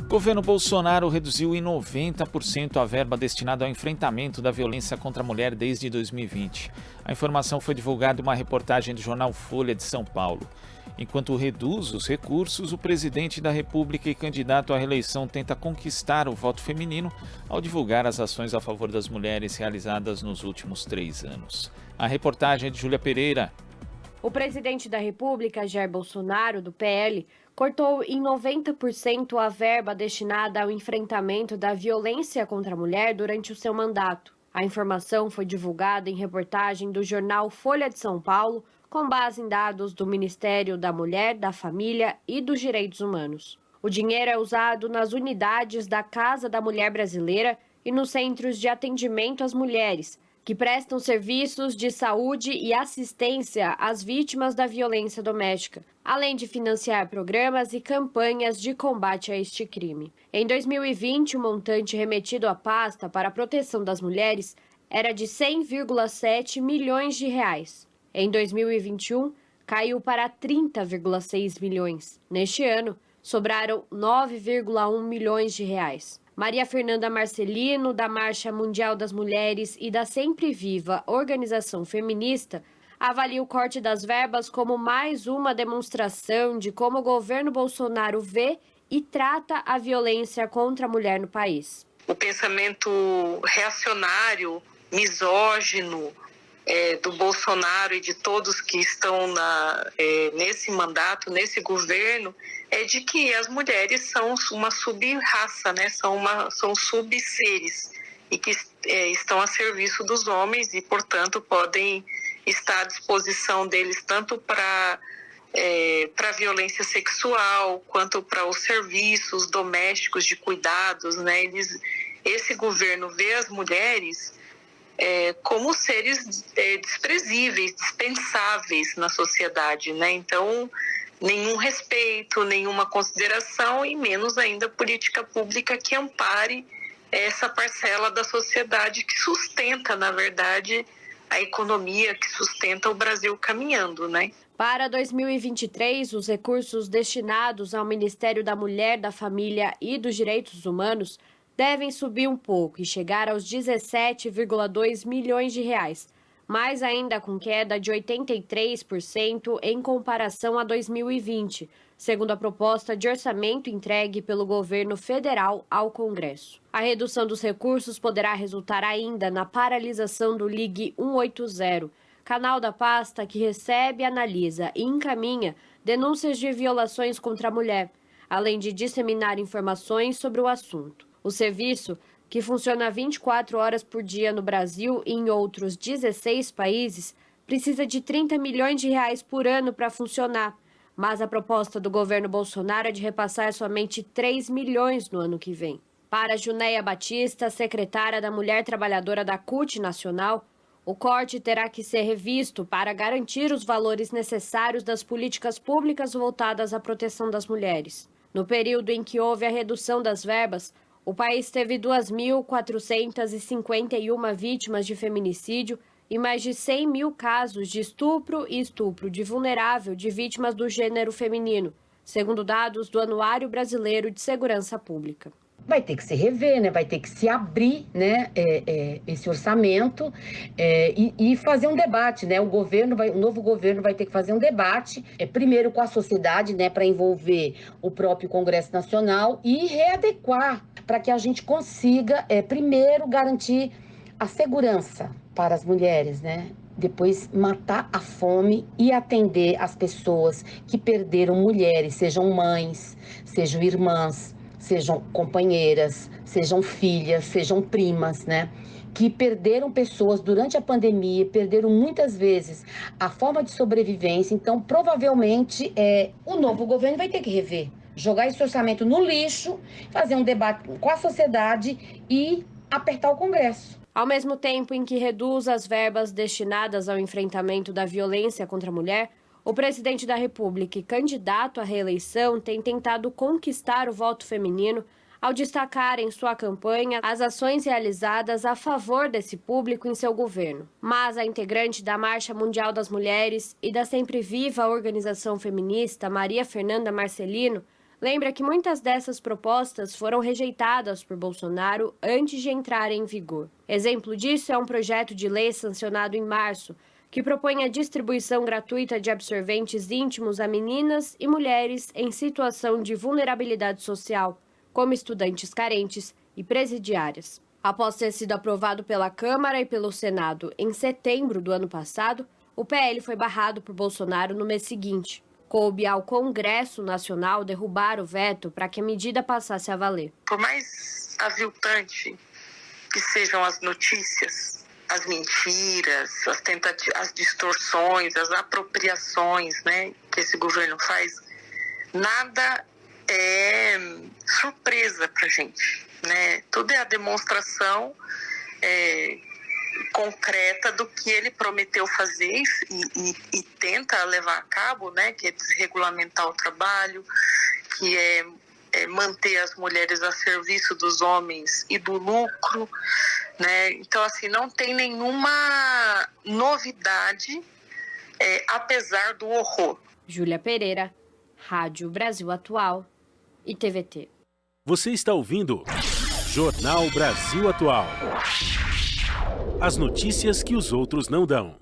O governo Bolsonaro reduziu em 90% a verba destinada ao enfrentamento da violência contra a mulher desde 2020. A informação foi divulgada em uma reportagem do jornal Folha de São Paulo. Enquanto reduz os recursos, o presidente da República e candidato à reeleição tenta conquistar o voto feminino ao divulgar as ações a favor das mulheres realizadas nos últimos 3 anos. A reportagem é de Júlia Pereira. O presidente da República, Jair Bolsonaro, do PL, cortou em 90% a verba destinada ao enfrentamento da violência contra a mulher durante o seu mandato. A informação foi divulgada em reportagem do jornal Folha de São Paulo, com base em dados do Ministério da Mulher, da Família e dos Direitos Humanos. O dinheiro é usado nas unidades da Casa da Mulher Brasileira e nos centros de atendimento às mulheres, que prestam serviços de saúde e assistência às vítimas da violência doméstica, além de financiar programas e campanhas de combate a este crime. Em 2020, o montante remetido à pasta para a proteção das mulheres era de 100,7 milhões de reais. Em 2021, caiu para 30,6 milhões. Neste ano, sobraram 9,1 milhões de reais. Maria Fernanda Marcelino, da Marcha Mundial das Mulheres e da Sempre Viva, organização feminista, avalia o corte das verbas como mais uma demonstração de como o governo Bolsonaro vê e trata a violência contra a mulher no país. O pensamento reacionário, misógino do Bolsonaro e de todos que estão nesse mandato, nesse governo, é de que as mulheres são uma sub-raça, né? São sub-seres e que estão a serviço dos homens e, portanto, podem estar à disposição deles tanto para a violência sexual quanto para os serviços domésticos de cuidados, né? Esse governo vê as mulheres como seres desprezíveis, dispensáveis na sociedade, né? Então, nenhum respeito, nenhuma consideração e menos ainda política pública que ampare essa parcela da sociedade que sustenta, na verdade, a economia, que sustenta o Brasil caminhando, né? Para 2023, os recursos destinados ao Ministério da Mulher, da Família e dos Direitos Humanos devem subir um pouco e chegar aos 17,2 milhões de reais, mais ainda com queda de 83% em comparação a 2020, segundo a proposta de orçamento entregue pelo governo federal ao Congresso. A redução dos recursos poderá resultar ainda na paralisação do Ligue 180, canal da pasta que recebe, analisa e encaminha denúncias de violações contra a mulher, além de disseminar informações sobre o assunto. O serviço, que funciona 24 horas por dia no Brasil e em outros 16 países, precisa de 30 milhões de reais por ano para funcionar. Mas a proposta do governo Bolsonaro é de repassar somente 3 milhões no ano que vem. Para Junéia Batista, secretária da Mulher Trabalhadora da CUT Nacional, o corte terá que ser revisto para garantir os valores necessários das políticas públicas voltadas à proteção das mulheres. No período em que houve a redução das verbas, o país teve 2.451 vítimas de feminicídio e mais de 100 mil casos de estupro e estupro de vulnerável de vítimas do gênero feminino, segundo dados do Anuário Brasileiro de Segurança Pública. Vai ter que se rever, né? Vai ter que se abrir, né? Esse orçamento e fazer um debate, né? O novo governo vai ter que fazer um debate, primeiro com a sociedade, né? Para envolver o próprio Congresso Nacional e readequar para que a gente consiga, primeiro, garantir a segurança para as mulheres, né? Depois matar a fome e atender as pessoas que perderam mulheres, sejam mães, sejam irmãs, sejam companheiras, sejam filhas, sejam primas, né? Que perderam pessoas durante a pandemia, perderam muitas vezes a forma de sobrevivência. Então, provavelmente, o novo governo vai ter que rever, jogar esse orçamento no lixo, fazer um debate com a sociedade e apertar o Congresso. Ao mesmo tempo em que reduz as verbas destinadas ao enfrentamento da violência contra a mulher, o presidente da República e candidato à reeleição tem tentado conquistar o voto feminino ao destacar em sua campanha as ações realizadas a favor desse público em seu governo. Mas a integrante da Marcha Mundial das Mulheres e da Sempre Viva organização feminista, Maria Fernanda Marcelino, Lembra que muitas dessas propostas foram rejeitadas por Bolsonaro antes de entrarem em vigor. Exemplo disso é um projeto de lei sancionado em março, que propõe a distribuição gratuita de absorventes íntimos a meninas e mulheres em situação de vulnerabilidade social, como estudantes carentes e presidiárias. Após ter sido aprovado pela Câmara e pelo Senado em setembro do ano passado, o PL foi barrado por Bolsonaro no mês seguinte. Coube ao Congresso Nacional derrubar o veto para que a medida passasse a valer. Por mais aviltante que sejam as notícias, as mentiras, as distorções, as apropriações, né, que esse governo faz, nada é surpresa para a gente, né? Tudo é a demonstração concreta do que ele prometeu fazer e tenta levar a cabo, né? Que é desregulamentar o trabalho, que é manter as mulheres a serviço dos homens e do lucro, né? Então, assim, não tem nenhuma novidade, apesar do horror. Júlia Pereira, Rádio Brasil Atual e TVT. Você está ouvindo Jornal Brasil Atual. As notícias que os outros não dão.